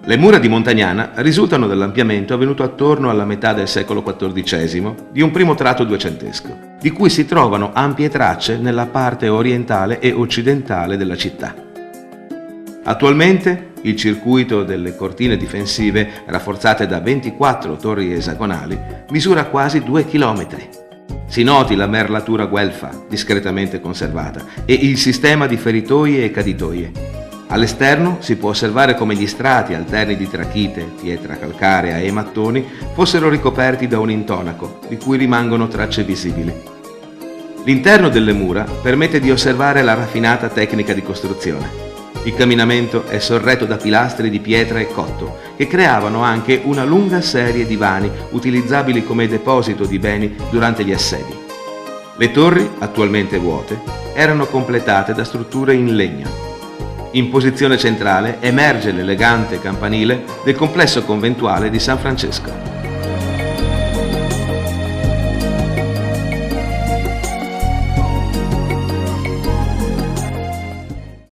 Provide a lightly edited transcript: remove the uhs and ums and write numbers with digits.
Le mura di Montagnana risultano dall'ampliamento avvenuto attorno alla metà del secolo XIV di un primo tratto duecentesco, di cui si trovano ampie tracce nella parte orientale e occidentale della città. Attualmente il circuito delle cortine difensive, rafforzate da 24 torri esagonali, misura quasi 2 chilometri. Si noti la merlatura guelfa, discretamente conservata, e il sistema di feritoie e caditoie. All'esterno si può osservare come gli strati alterni di trachite, pietra calcarea e mattoni fossero ricoperti da un intonaco, di cui rimangono tracce visibili. L'interno delle mura permette di osservare la raffinata tecnica di costruzione. Il camminamento è sorretto da pilastri di pietra e cotto, che creavano anche una lunga serie di vani utilizzabili come deposito di beni durante gli assedi. Le torri, attualmente vuote, erano completate da strutture in legno. In posizione centrale emerge l'elegante campanile del complesso conventuale di San Francesco.